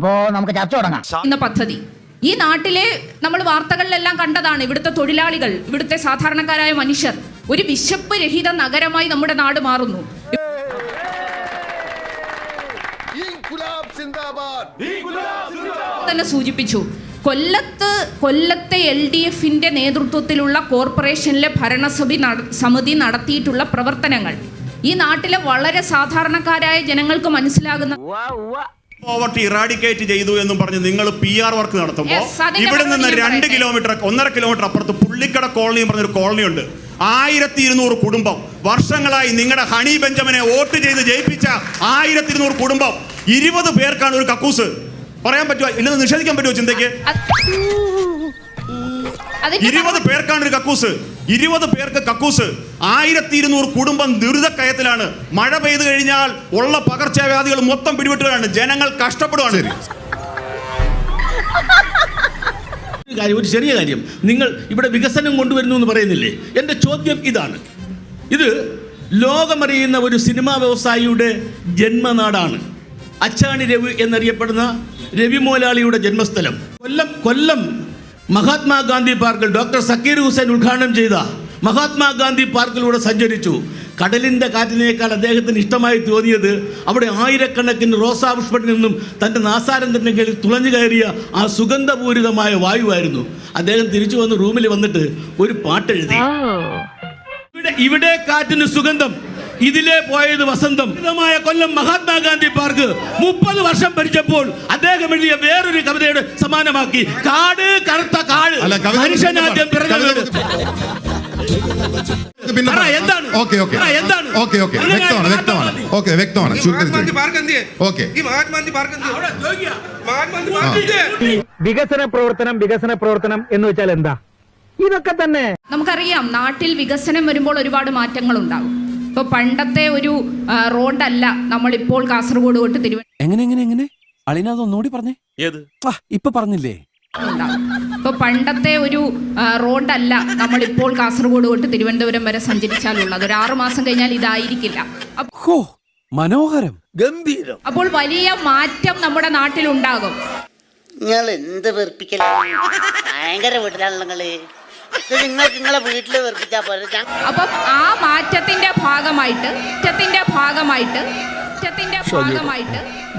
അപ്പോ നമുക്ക് ചർച്ച തുടങ്ങാം. എന്ന പദ്ധതി ഈ നാട്ടിലെ നമ്മൾ വാർത്തകളിലെല്ലാം കണ്ടതാണ്. ഇവിടുത്തെ തൊഴിലാളികൾ, ഇവിടുത്തെ സാധാരണക്കാരായ മനുഷ്യർ ഒരു വിശപ്പ് രഹിത നഗരമായി നമ്മുടെ നാട് മാറുന്നു. തന്നെ സൂചിപ്പിച്ചു, കൊല്ലത്തെ LDFന്റെ നേതൃത്വത്തിലുള്ള കോർപ്പറേഷനിലെ ഭരണസമിതി നടത്തിയിട്ടുള്ള പ്രവർത്തനങ്ങൾ ഈ നാട്ടിലെ വളരെ സാധാരണക്കാരായ ജനങ്ങൾക്ക് മനസ്സിലാകുന്ന പോവർട്ടി ഇറാഡിക്കേറ്റ് ചെയ്തു എന്നും പറഞ്ഞ് നിങ്ങൾ PR വർക്ക് നടത്തുമ്പോൾ ഇവിടെ നിന്ന് 2 കിലോമീറ്റർ 1.5 കിലോമീറ്റർ അപ്പുറത്ത് പുള്ളിക്കട കോളനി എന്ന് പറഞ്ഞൊരു കോളനി ഉണ്ട്. 1200 കുടുംബം വർഷങ്ങളായി നിങ്ങളുടെ ഹണി ബെഞ്ചമിനെ വോട്ട് ചെയ്ത് ജയിപ്പിച്ച 1200 കുടുംബം 20 പേർക്കാണ് ഒരു കക്കൂസ്. പറയാൻ പറ്റുമോ? ഇല്ലെന്ന് നിഷേധിക്കാൻ പറ്റുമോ ചിന്തയ്ക്ക്? 20 പേർക്കാണ് ഒരു കക്കൂസ്. 20 പേർക്ക് കക്കൂസ്. 1200 കുടുംബം ദുരിതക്കയത്തിലാണ്. മഴ പെയ്തു കഴിഞ്ഞാൽ ഉള്ള പകർച്ചവ്യാധികൾ മൊത്തം പിടിപെട്ടുകയാണ്. ജനങ്ങൾ കഷ്ടപ്പെടുകയാണ്. ഒരു ചെറിയ കാര്യം, നിങ്ങൾ ഇവിടെ വികസനം കൊണ്ടുവരുന്നു എന്ന് പറയുന്നില്ലേ? എൻ്റെ ചോദ്യം ഇതാണ്. ഇത് ലോകമറിയുന്ന ഒരു സിനിമാ വ്യവസായിയുടെ ജന്മനാടാണ്. അച്ചാണി രവി എന്നറിയപ്പെടുന്ന രവി മോലാളിയുടെ ജന്മസ്ഥലം കൊല്ലം മഹാത്മാഗാന്ധി പാർക്കിൽ ഡോക്ടർ സക്കീർ ഹുസൈൻ ഉദ്ഘാടനം ചെയ്ത മഹാത്മാഗാന്ധി പാർക്കിലൂടെ സഞ്ചരിച്ചു. കടലിൻ്റെ കാറ്റിനേക്കാൾ അദ്ദേഹത്തിന് ഇഷ്ടമായി തോന്നിയത് അവിടെ ആയിരക്കണക്കിന് റോസാപുഷ്പത്തിൽ നിന്നും തൻ്റെ നാസാരത്തിൻ്റെ കീഴിൽ തുളഞ്ഞു കയറിയ ആ സുഗന്ധപൂരിതമായ വായുവായിരുന്നു. അദ്ദേഹം തിരിച്ചു വന്ന് റൂമിൽ വന്നിട്ട് ഒരു പാട്ടെഴുതി. ഇവിടെ കാറ്റിന് സുഗന്ധം, ഇതിലേ പോയത് വസന്തം. കൊല്ലം മഹാത്മാഗാന്ധി പാർക്ക് 30 വർഷം ഭരിച്ചപ്പോൾ അദ്ദേഹം എഴുതിയ വേറൊരു കവിതയുടെ സമാനമാക്കി. കാട് കറുത്ത കാട്, മനുഷ്യനാദ്യം പിറന്ന വീട്. വികസന പ്രവർത്തനം എന്ന് വെച്ചാൽ എന്താ? ഇതൊക്കെ തന്നെ നമുക്കറിയാം. നാട്ടിൽ വികസനം വരുമ്പോൾ ഒരുപാട് മാറ്റങ്ങൾ ഉണ്ടാകും. ഇപ്പൊ പണ്ടത്തെ ഒരു റോഡല്ല നമ്മളിപ്പോൾ കാസർഗോഡ് തൊട്ട് എങ്ങനെ അളിനതൊന്നുകൂടി പറഞ്ഞേ. ഏത് ഇപ്പൊ പറഞ്ഞില്ലേ? ഇപ്പൊ പണ്ടത്തെ ഒരു റോഡല്ല നമ്മളിപ്പോൾ കാസർഗോഡ് തൊട്ട് തിരുവനന്തപുരം വരെ സഞ്ചരിച്ചാലുള്ളത്. ഒരു 6 മാസം കഴിഞ്ഞാൽ ഇതായിരിക്കില്ല. മനോഹരം, ഗംഭീരം. അപ്പോൾ വലിയ മാറ്റം നമ്മുടെ നാട്ടിലുണ്ടാകും. നിങ്ങൾ എന്ത് വെറുപ്പിക്കലാണ്? ഭയങ്കര വീട്ടിലാണല്ലോ നിങ്ങളെ വീട്ടില് വെറുപ്പിച്ചാ പോലെ. അപ്പം ആ മാറ്റത്തിന്റെ ഭാഗമായിട്ട്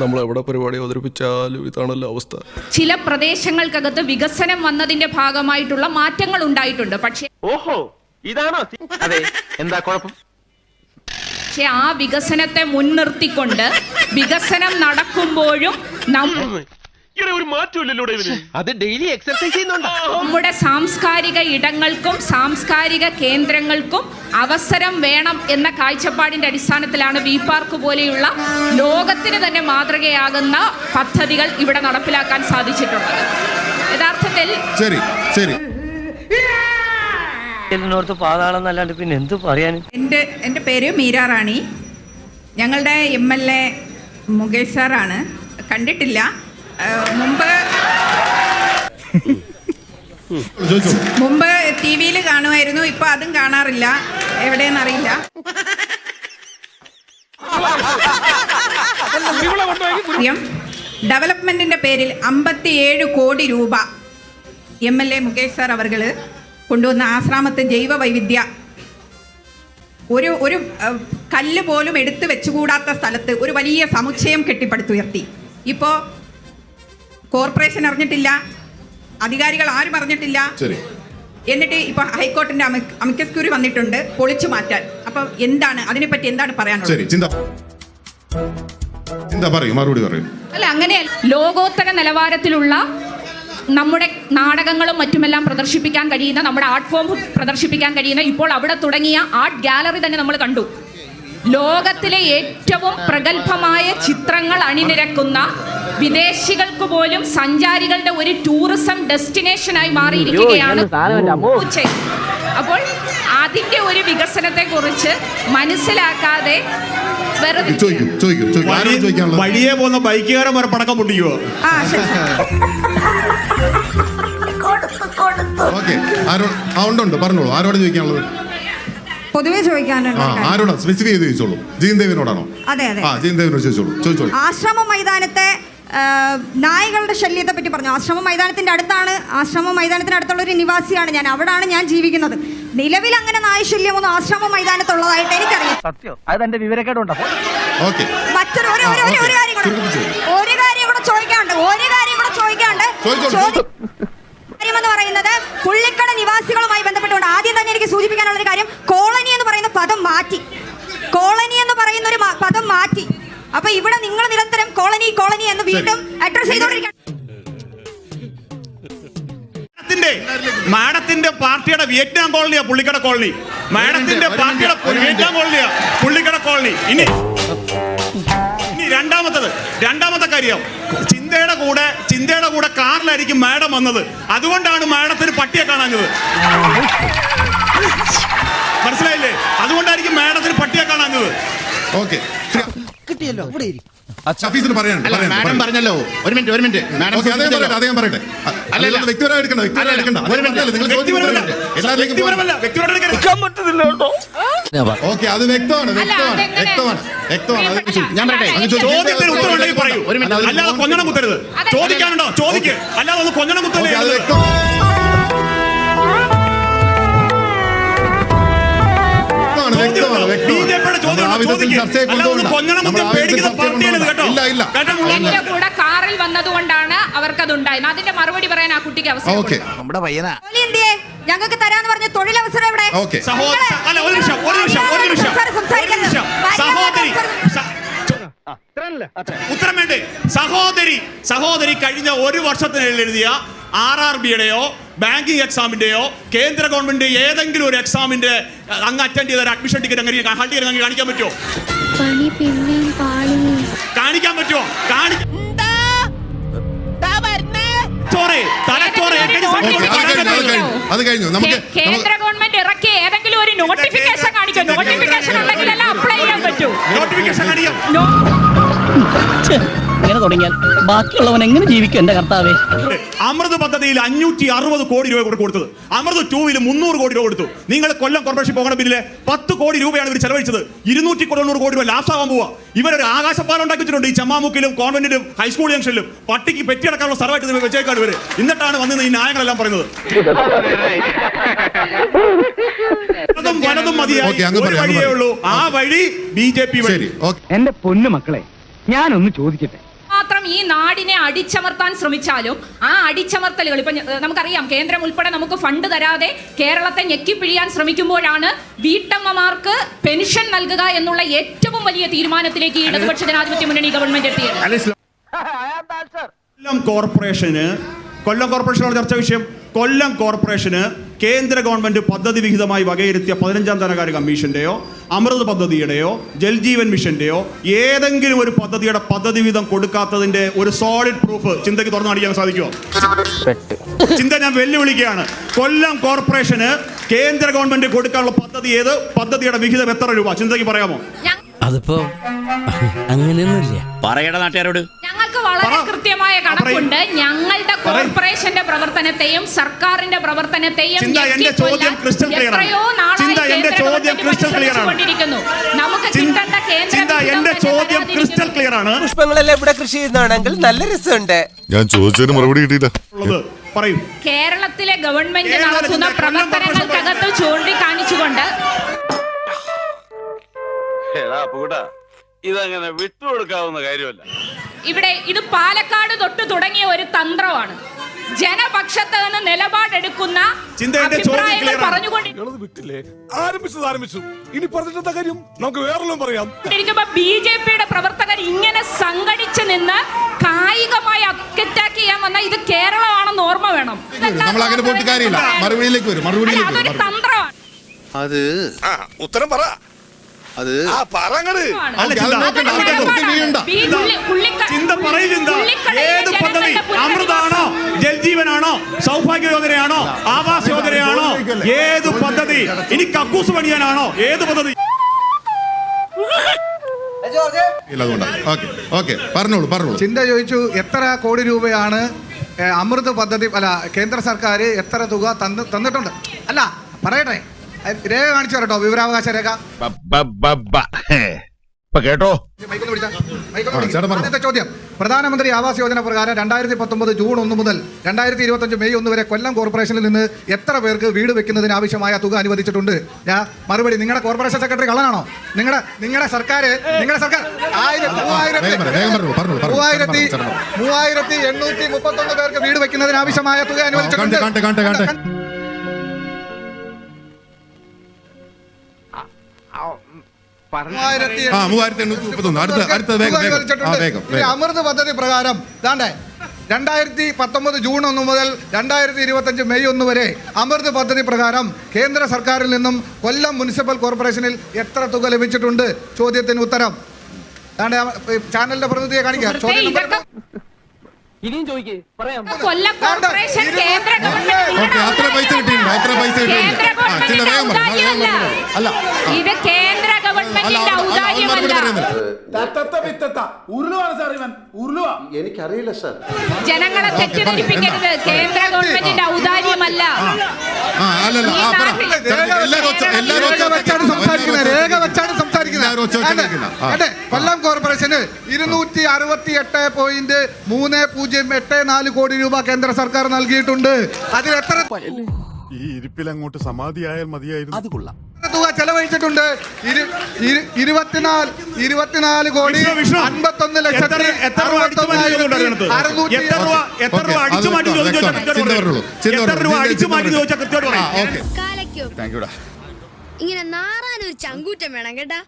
നമ്മൾ എവിടെ പരിപാടി അവതരിപ്പിച്ചാലും ഇതാണല്ലോ അവസ്ഥ. ചില പ്രദേശങ്ങൾക്കകത്ത് വികസനം വന്നതിന്റെ ഭാഗമായിട്ടുള്ള മാറ്റങ്ങൾ ഉണ്ടായിട്ടുണ്ട്. പക്ഷേ ഇതാണോ? അതെ, എന്താ കുഴപ്പം? പക്ഷെ ആ വികസനത്തെ മുൻനിർത്തിക്കൊണ്ട് വികസനം നടക്കുമ്പോഴും അത് ഡെയിലി എക്സർസൈസ് ചെയ്യുന്നുണ്ടോ? നമ്മുടെ സാംസ്കാരിക ഇടങ്ങൾക്കും സാംസ്കാരിക കേന്ദ്രങ്ങൾക്കും അവസരം വേണം എന്ന കാഴ്ചപ്പാടിന്റെ അടിസ്ഥാനത്തിലാണ് വി പാർക്ക് പോലെയുള്ള ലോകത്തിന് തന്നെ മാതൃകയാകുന്ന പദ്ധതികൾ ഇവിടെ നടപ്പിലാക്കാൻ സാധിച്ചിട്ടുള്ളത്. യഥാർത്ഥത്തിൽ പാതാളെന്നല്ലാണ്ട് പിന്നെ എന്ത് പറയാൻ. എൻ്റെ പേര് മീര റാണി. ഞങ്ങളുടെ MLA മുകേഷ് സാറാണ്. കണ്ടിട്ടില്ല. മുമ്പ് TV-യിൽ കാണുമായിരുന്നു. ഇപ്പൊ അതും കാണാറില്ല. എവിടെയെന്നറിയില്ല. ഡെവലപ്മെന്റിന്റെ പേരിൽ 57 കോടി രൂപ MLA മുകേഷ് സാർ അവർ കൊണ്ടുവന്ന ആശ്രാമത്തെ ജൈവ വൈവിധ്യ ഒരു കല്ല് പോലും എടുത്തു വെച്ചുകൂടാത്ത സ്ഥലത്ത് ഒരു വലിയ സമുച്ചയം കെട്ടിപ്പടുത്തുയർത്തി. ഇപ്പോൾ കോർപ്പറേഷൻ അറിഞ്ഞിട്ടില്ല, അധികാരികൾ ആരും അറിഞ്ഞിട്ടില്ല. എന്നിട്ട് ഇപ്പൊ ഹൈക്കോർട്ടിന്റെ അമിക്കസ് ക്യൂറി വന്നിട്ടുണ്ട് പൊളിച്ചു മാറ്റാൻ. അപ്പൊ എന്താണ് അതിനെപ്പറ്റി എന്താണ് പറയാനുള്ളത്? അല്ല, അങ്ങനെ ലോകോത്തര നിലവാരത്തിലുള്ള നമ്മുടെ നാടകങ്ങളും മറ്റുമെല്ലാം പ്രദർശിപ്പിക്കാൻ കഴിയുന്ന, നമ്മുടെ ആർട്ട് ഫോം പ്രദർശിപ്പിക്കാൻ കഴിയുന്ന, ഇപ്പോൾ അവിടെ തുടങ്ങിയ ആർട്ട് ഗാലറി തന്നെ നമ്മൾ കണ്ടു. ലോകത്തിലെ ഏറ്റവും പ്രഗത്ഭമായ ചിത്രങ്ങൾ അണിനിരക്കുന്ന, വിദേശികൾക്ക് പോലും സഞ്ചാരികളുടെ ഒരു ടൂറിസം ഡെസ്റ്റിനേഷനായി മാറിയിരിക്കുകയാണ്. അപ്പോൾ അതിന്റെ ഒരു വികസനത്തെ കുറിച്ച് മനസ്സിലാക്കാതെ വഴിയെ പോകുന്ന ബൈക്കുകാരൻ വരെ പടക്കം പൊട്ടിക്കുവോ? പറഞ്ഞോളൂ. ആരോട് ചോദിക്കാനുള്ളത്? പൊതുവെ ആരോടാ? സ്പെസിഫൈ ചെയ്ത് ചോദിച്ചോളൂ. ജീൻ ദേവിനോടാണോ? അതെ. ജീൻ ദേവിനോട് ചോദിച്ചോളൂ. ആശ്രമ മൈതാനത്തെ നായകളുടെ ശല്യത്തെ പറ്റി പറഞ്ഞു. ആശ്രമ മൈതാനത്തിൻ്റെ അടുത്താണ്, ആശ്രമ മൈതാനത്തിനടുത്തുള്ള ഒരു നിവാസിയാണ് ഞാൻ, അവിടാണ് ഞാൻ ജീവിക്കുന്നത്. നിലവിൽ അങ്ങനെ നായശല്യമൊന്നും ആശ്രമ മൈതാനത്തുള്ളതായിട്ട് എനിക്കറിയാം. സത്യം അത് വിവരക്കേടുണ്ടോ? മറ്റൊരു ഒരു കാര്യം കൂടെ ചോദിക്കാണ്ട് കാര്യമെന്ന് പറയുന്നത് പുള്ളിക്കട നിവാസികളുമായി ബന്ധപ്പെട്ടുകൊണ്ട് ആദ്യം തന്നെ എനിക്ക് സൂചിപ്പിക്കാനുള്ള ഒരു കാര്യം, കോളനി എന്ന് പറയുന്ന പദം മാറ്റി, കോളനി എന്ന് പറയുന്ന ഒരു പദം മാറ്റി. അപ്പൊ ഇവിടെ നിങ്ങൾ നിരന്തരം കോളനി കോളനി എന്ന് വീണ്ടും അഡ്രസ് ചെയ്തോണ്ടിരിക്കുകയാണ്. മാഡത്തിന്റെ പാർട്ടിയുടെ വിയറ്റ്നാം കോളനിയാ പുള്ളിക്കട കോളനി. മാഡത്തിന്റെ പാർട്ടിയുടെ വിയറ്റ്നാം കോളനിയാ പുള്ളിക്കട കോളനി. ഇനി രണ്ടാമത്തെ കാര്യം, ചിന്തയുടെ കൂടെ കാറിലായിരിക്കും മാഡം വന്നത്. അതുകൊണ്ടാണ് മാഡത്തിന് പട്ടിയെ കാണാഞ്ഞത്. മനസ്സിലായില്ലേ? അതുകൊണ്ടായിരിക്കും മാഡത്തിന് പട്ടിയെ കാണാഞ്ഞത്. കിട്ടിയല്ലോ ഇവിടെ മാഡം പറഞ്ഞല്ലോ. ഒരു മിനിറ്റ് അദ്ദേഹം പറയട്ടെ. വ്യക്തിപരമായി എടുക്കണ്ട. ഓക്കെ, അത് വ്യക്തമാണ്. ഞാൻ ചോദ്യത്തിന് ഉത്തരം ഉണ്ടെങ്കിൽ പറയൂ, അല്ലാതെ കൊഞ്ഞണം കുത്തരുത്. ചോദിക്കാനുണ്ടോ? ചോദിക്ക്, അല്ലാതെ ഒന്ന് കൊഞ്ഞണം കുത്തരുത്. എന്റെ കൂടെ കാറിൽ വന്നതുകൊണ്ടാണ് അവർക്കത് ഉണ്ടായത്. അതിന്റെ മറുപടി പറയാൻ ആ കുട്ടിക്ക് അവസരം. നമ്മുടെ പയ്യനാ ഞങ്ങൾക്ക് തരാന്ന് പറഞ്ഞ തൊഴിലവസരം എവിടെ? ഉത്തരം വേണ്ടേ? സഹോദരി കഴിഞ്ഞ ഒരു വർഷത്തിനിടയിൽ എഴുതിയ RRBയുടെയോ ബാങ്കിങ് എക്സാമിന്റെയോ കേന്ദ്ര ഗവൺമെന്റ് ഏതെങ്കിലും ഒരു എക്സാമിന്റെ അങ്ങ് അറ്റൻഡ് ചെയ്ത അഡ്മിഷൻ ടിക്കറ്റ് അങ്ങനെ കാണിക്കാൻ പറ്റുമോ? കാണിക്കാൻ പറ്റുമോ? കേന്ദ്ര ഗവൺമെന്റ് ഇറക്കിയ ഏതെങ്കിലും ഒരു നോട്ടിഫിക്കേഷൻ കാണിക്കും. നോട്ടിഫിക്കേഷൻ ഉണ്ടെങ്കിലല്ല അപ്ലൈ ചെയ്യാൻ പറ്റൂ. നോട്ടിഫിക്കേഷൻ കാണിക്കാം. ഇങ്ങനെ തുടങ്ങിയാൽ ബാക്കിയുള്ളവൻ എങ്ങനെ ജീവിക്കും എന്റെ കർത്താവേ? അമൃത് പദ്ധതിയിൽ 560 കോടി രൂപ കൊടുത്തത്. അമൃത് 2-ൽ 300 കോടി രൂപ കൊടുത്തു. നിങ്ങൾ കൊല്ലം കോർപ്പറേഷൻ പോകണ ബില്ലിലെ 10 കോടി രൂപയാണ് ഇവർ ചെലവഴിച്ചത്. 290 കോടി രൂപ ലാഭമാകാൻ പോവാ. ഇവരൊരു ആകാശപ്പാലം ഉണ്ടാക്കി വെച്ചിട്ടുണ്ട്. ഈ ചമ്മാമുക്കിലും കോൺവെന്റിലും ഹൈസ്കൂൾ ജംഗ്ഷനിലും പട്ടിക്ക് പെറ്റിയടക്കാനുള്ള സ്ഥലമായിട്ട് വെച്ചേക്കാണ് ഇവര്. എന്നിട്ടാണ് വന്നത് ഈ ന്യായങ്ങളെല്ലാം പറയുന്നത്. വലതും മതിയായി ഉള്ളൂ. ആ വഴി BJP വഴി. എന്റെ പൊന്നു മക്കളെ, ഞാനൊന്ന് ചോദിക്കട്ടെ. മാത്രം ഈ നാടിനെ അടിച്ചമർത്താൻ ശ്രമിച്ചാലും ആ അടിച്ചമർത്തലുകൾ ഇപ്പൊ നമുക്കറിയാം, കേന്ദ്രം ഉൾപ്പെടെ നമുക്ക് ഫണ്ട് തരാതെ കേരളത്തെ ഞെക്കിപ്പിഴിയാൻ ശ്രമിക്കുമ്പോഴാണ് വീട്ടമ്മമാർക്ക് പെൻഷൻ നൽകുക എന്നുള്ള ഏറ്റവും വലിയ തീരുമാനത്തിലേക്ക് ഇടതുപക്ഷ ജനാധിപത്യ മുന്നണി ഗവൺമെന്റ് എത്തിയത്. കൊല്ലം കോർപ്പറേഷനാണ് ചർച്ചാ വിഷയം. കൊല്ലം കോർപ്പറേഷന് കേന്ദ്ര ഗവൺമെന്റ് പദ്ധതി വിഹിതമായി വകയിരുത്തിയ 15ാം ധനകാര്യ കമ്മീഷന്റെയോ അമൃത് പദ്ധതിയുടെയോ ജൽജീവൻ മിഷന്റെയോ ഏതെങ്കിലും ഒരു പദ്ധതിയുടെ പദ്ധതി വിഹിതം കൊടുക്കാത്തതിന്റെ ഒരു സോളിഡ് പ്രൂഫ് ചിന്തയ്ക്ക് തുറന്നു കാണിക്കാൻ സാധിക്കുമോ? ചിന്ത ഞാൻ വെല്ലുവിളിക്കുകയാണ്. കൊല്ലം കോർപ്പറേഷന് കേന്ദ്ര ഗവൺമെന്റ് കൊടുക്കാനുള്ള പദ്ധതി ഏത്? പദ്ധതിയുടെ വിഹിതം എത്ര രൂപ? ചിന്തയ്ക്ക് പറയാമോ? അതിപ്പോ അങ്ങനെയൊന്നുമില്ല. പറയട നാട്ടുകാരോട്. ഞങ്ങൾക്ക് വളരെ കൃത്യമായ കണക്കുണ്ട്. ഞങ്ങളുടെ കോർപ്പറേഷന്റെ പ്രവർത്തനത്തെയും സർക്കാരിന്റെ പ്രവർത്തനത്തെയും എത്രയോ നാളായി നമുക്ക് കിട്ടേണ്ട കേന്ദ്ര പുഷ്പങ്ങളെല്ലാം ഇവിടെ കൃഷി ചെയ്യുന്നതാണെങ്കിൽ നല്ല രസമുണ്ട്. ഞാൻ ചോദിച്ചതിന് മറുപടി കിട്ടിയില്ല. കേരളത്തിലെ ഗവൺമെന്റ് നടത്തുന്ന പ്രവർത്തനങ്ങൾക്കകത്ത് ചൂണ്ടിക്കാണിച്ചുകൊണ്ട് ഇതങ്ങനെ വിട്ടുകൊടുക്കാവുന്ന കാര്യമല്ല. ഇവിടെ ഇത് പാലക്കാട് തൊട്ട് തുടങ്ങിയ ഒരു തന്ത്രമാണ്. ജനപക്ഷത്ത് നിന്ന് നിലപാടെടുക്കുന്ന BJPയുടെ പ്രവർത്തകർ ഇങ്ങനെ സംഘടിച്ചു നിന്ന് കായികമായി അറ്റാക്ക് ചെയ്യാൻ വന്ന ഇത് കേരളമാണെന്ന് ഓർമ്മ വേണം. അതൊരു തന്ത്രമാണ്. അത് ഉത്തരം പറ. അത് ഏത് പദ്ധതി? അമൃതാണോ, ജൽജീവനാണോ, സൗഭാഗ്യ യോജനയാണോ, ആവാസ് യോജനയാണോ? ഏത് പദ്ധതി? ഇനി കക്കൂസ് പണിയാനാണോ? ഏത് പദ്ധതി? ചിന്ത ചോദിച്ചു എത്ര കോടി രൂപയാണ് അമൃത് പദ്ധതി കേന്ദ്ര സർക്കാർ എത്ര തുക തന്നിട്ടുണ്ട്? അല്ല പറയട്ടെ, രേഖ കാണിച്ചു തരട്ടോ, വിവരാവകാശ രേഖ. കേട്ടോ. ആദ്യത്തെ ചോദ്യം, പ്രധാനമന്ത്രി ആവാസ് യോജന പ്രകാരം 2019 ജൂൺ 1 മുതൽ 2025 മെയ് 1 വരെ കൊല്ലം കോർപ്പറേഷനിൽ നിന്ന് എത്ര പേർക്ക് വീട് വെക്കുന്നതിന് ആവശ്യമായ തുക അനുവദിച്ചിട്ടുണ്ട്? ഞാൻ മറുപടി, നിങ്ങളുടെ കോർപ്പറേഷൻ സെക്രട്ടറി കള്ളനാണോ? നിങ്ങളുടെ സർക്കാർ 3831 പേർക്ക് വീട് വെക്കുന്നതിന് ആവശ്യമായ തുക അനുവദിച്ചിട്ടുണ്ട്. അമൃത് പദ്ധതി പ്രകാരം 2019 ജൂൺ 1 മുതൽ 2025 മെയ് 1 വരെ അമൃത് പദ്ധതി പ്രകാരം കേന്ദ്ര സർക്കാരിൽ നിന്നും കൊല്ലം മുനിസിപ്പൽ കോർപ്പറേഷനിൽ എത്ര തുക ലഭിച്ചിട്ടുണ്ട്? ചോദ്യത്തിന് ഉത്തരം ചാനലിന്റെ പ്രതിനിധിയെ കാണിക്കാം. ഇനിയും ചോദിക്കേ, പറയാം. കൊല്ലം കോർപ്പറേഷൻ കേന്ദ്ര ഇത് കേന്ദ്ര ഗവൺമെന്റിന്റെ ഔദാര്യമല്ല. എനിക്കറിയില്ല സാർ. ജനങ്ങളെ തെറ്റിദ്ധരിപ്പിക്കരുത്. കേന്ദ്ര ഗവൺമെന്റിന്റെ ഔദാര്യമല്ല. കൊല്ലം കോർപ്പറേഷന് 268.308 കോടി രൂപ കേന്ദ്ര സർക്കാർ നൽകിയിട്ടുണ്ട്. അതിൽ എത്ര ഈ ഇരിപ്പിൽ അങ്ങോട്ട് സമാധിയായാൽ മതിയായിരുന്നു. അത് കൊള്ളാം. തുക ചെലവഴിച്ചിട്ടുണ്ട്? 24 കോടി 51 ലക്ഷത്തി 61,000. ഇങ്ങനെ നാറാനൊരു ചങ്കൂറ്റം വേണം കേട്ടാ.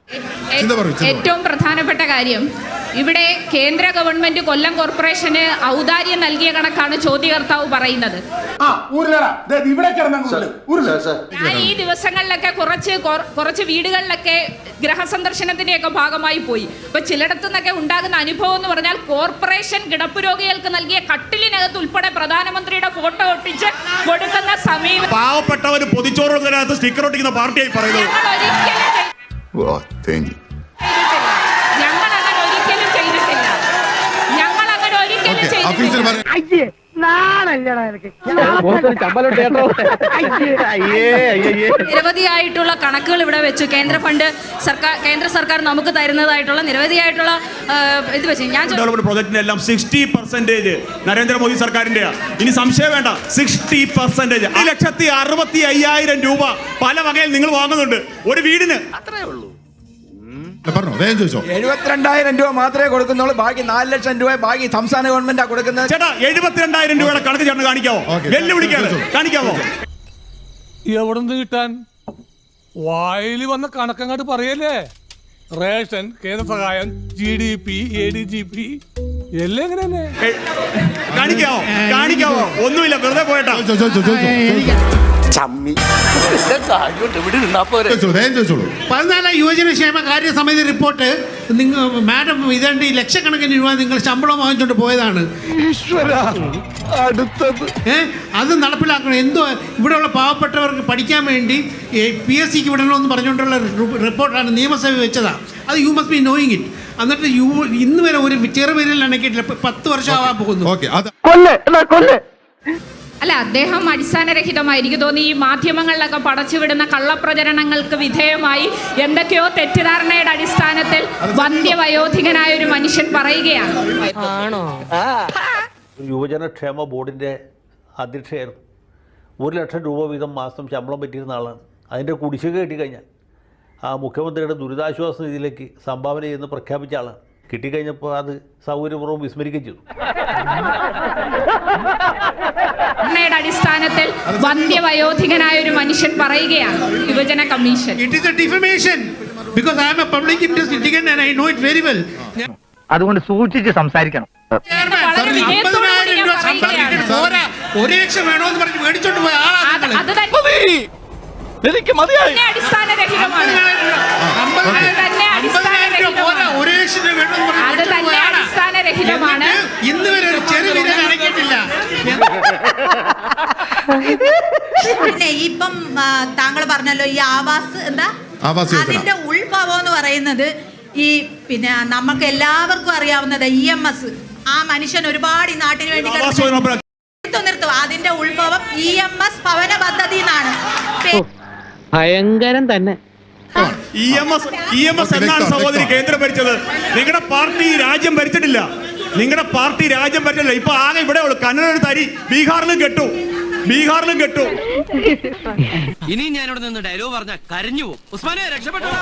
ഏറ്റവും പ്രധാനപ്പെട്ട കാര്യം, ഇവിടെ കേന്ദ്ര ഗവൺമെന്റ് കൊല്ലം കോർപ്പറേഷന് ഔദാര്യം നൽകിയ കണക്കാണ് ചോദ്യകർത്താവ് പറയുന്നത്. ഞാൻ ഈ ദിവസങ്ങളിലൊക്കെ കുറച്ച് വീടുകളിലൊക്കെ ഗ്രഹസന്ദർശനത്തിന്റെയൊക്കെ ഭാഗമായി പോയി. അപ്പൊ ചിലയിടത്തു നിന്നൊക്കെ ഉണ്ടാകുന്ന അനുഭവം എന്ന് പറഞ്ഞാൽ കോർപ്പറേഷൻ കിടപ്പ് രോഗികൾക്ക് നൽകിയ കട്ടിലിനകത്ത് ഉൾപ്പെടെ പ്രധാനമന്ത്രിയുടെ ഫോട്ടോ ഒട്ടിച്ച് കൊടുക്കുന്ന സമീപനം പാവപ്പെട്ടവര് പൊതിച്ചോറുകൾക്ക് സ്റ്റിക്കർ ഒട്ടിക്കുന്ന പാർട്ടിയായി പറയുന്നത്. ഞങ്ങൾ അങ്ങനെ ഒരിക്കലും ചെയ്തിട്ടില്ല. നിരവധിയായിട്ടുള്ള കണക്കുകൾ ഇവിടെ വെച്ചു. കേന്ദ്ര സർക്കാർ നമുക്ക് തരുന്നതായിട്ടുള്ള നിരവധിയായിട്ടുള്ള ഇത് വെച്ച് ഞാൻ പ്രോജക്റ്റിന്റെ എല്ലാം 60% നരേന്ദ്രമോദി സർക്കാരിന്റെ. ഇനി സംശയം വേണ്ട, 60%. 1,65,000 രൂപ പല വകയിൽ നിങ്ങൾ വാങ്ങുന്നുണ്ട് ഒരു വീടിന്. അത്രേ ഉള്ളൂ. 72,000 രൂപ മാത്രമേ കൊടുക്കുന്നുള്ളൂ. ബാക്കി 4 ലക്ഷം രൂപ ബാക്കി സംസ്ഥാന ഗവൺമെന്റാ കൊടുക്കുന്നത്. ചേട്ടാ 72,000 രൂപയുടെ കണക്ക് ചേട്ടൻ കാണിക്കാവോ? കാണിക്കാവോ? എവിടെ നിന്ന് കിട്ടാൻ? വായിൽ വന്ന കണക്കങ്ങാട്ട് പറയല്ലേ. റേഷൻ, കേന്ദ്ര സഹായം, GDP, ADGP എല്ലാം എങ്ങനെ തന്നെ കാണിക്കാവോ? ഒന്നുമില്ല, വെറുതെ പോയിട്ടാ. 14 യുവജനക്ഷേമ കാര്യസമിതി റിപ്പോർട്ട് മാഡം ഇതേണ്ട ലക്ഷക്കണക്കിന് രൂപ നിങ്ങൾ ശമ്പളം വാങ്ങിച്ചോണ്ട് പോയതാണ്. അത് നടപ്പിലാക്കണം. എന്തോ ഇവിടെയുള്ള പാവപ്പെട്ടവർക്ക് പഠിക്കാൻ വേണ്ടി PSCക്ക് വിടണമെന്ന് പറഞ്ഞുകൊണ്ടുള്ള റിപ്പോർട്ടാണ് നിയമസഭ വെച്ചതാണ്. അത് you must be knowing it. എന്നിട്ട് ഇന്ന് വരെ ഒരു ചെറുപേരിൽ അണക്കിയിട്ടില്ല. 10 വർഷം ആവാൻ പോകുന്നു. അല്ല, അദ്ദേഹം അടിസ്ഥാനരഹിതമായി എനിക്ക് തോന്നി ഈ മാധ്യമങ്ങളിലൊക്കെ പടച്ചുവിടുന്ന കള്ളപ്രചരണങ്ങൾക്ക് വിധേയമായി എന്തൊക്കെയോ തെറ്റിദ്ധാരണയുടെ അടിസ്ഥാനത്തിൽ വന്ധ്യവയോധികനായ ഒരു മനുഷ്യൻ പറയുകയാണ്. യുവജനക്ഷേമ ബോർഡിൻ്റെ അധ്യക്ഷയായിരുന്നു. 1 ലക്ഷം രൂപ വീതം മാസം ശമ്പളം പറ്റിയിരുന്ന ആളാണ്. അതിൻ്റെ കുടിശ്ശിക കിട്ടിക്കഴിഞ്ഞാൽ ആ മുഖ്യമന്ത്രിയുടെ ദുരിതാശ്വാസ നിധിയിലേക്ക് സംഭാവന ചെയ്യുന്ന പ്രഖ്യാപിച്ച ആളാണ്. കിട്ടിക്കഴിഞ്ഞപ്പോൾ അത് സൗകര്യപൂർവ്വം വിസ്മരിക്കുകയും ചെയ്തു. അടിസ്ഥാനത്തിൽ വന്ധ്യവയോധികനായ ഒരു മനുഷ്യൻ പറയുകയാണ് യുവജന കമ്മീഷൻ. അതുകൊണ്ട് സൂക്ഷിച്ച് സംസാരിക്കണം. 50,000 രൂപ ഒരു ലക്ഷം വേണോന്ന് പറഞ്ഞ് മേടിച്ചോണ്ട് പോയ ആളാണ്. എനിക്ക് മതിയായി. അടിസ്ഥാനരഹിതമാണ്. ഇന്ന് വരെ ഒരു ചെറിയ അടക്കിയിട്ടില്ല. പിന്നെ ഇപ്പം താങ്കൾ പറഞ്ഞല്ലോ ഈ ആവാസ് അതിന്റെ ഉൾഭാവം എന്ന് പറയുന്നത് ഈ പിന്നെ നമുക്ക് എല്ലാവർക്കും അറിയാവുന്നത് EMS. ആ മനുഷ്യൻ ഒരുപാട് ഈ നാട്ടിന് വേണ്ടി നിർത്തും. അതിന്റെ ഉത്ഭവം EMS ഭവന പദ്ധതി എന്നാണ്. ഭയങ്കരം തന്നെ. EMS എന്നാണ് സഹോദരി കേന്ദ്രം ഭരിച്ചത്. നിങ്ങളുടെ പാർട്ടി രാജ്യം ഭരിച്ചിട്ടില്ല. ഇപ്പൊ ആകെ ഇവിടെ ഉള്ളു കന്നഡ തരി. ബീഹാറിലും കെട്ടു. ഇനി ഞാനിവിടെ നിന്ന് ഡയലോഗ് പറഞ്ഞ കരഞ്ഞു പോകും. ഉസ്മാനെ രക്ഷപ്പെട്ടോ.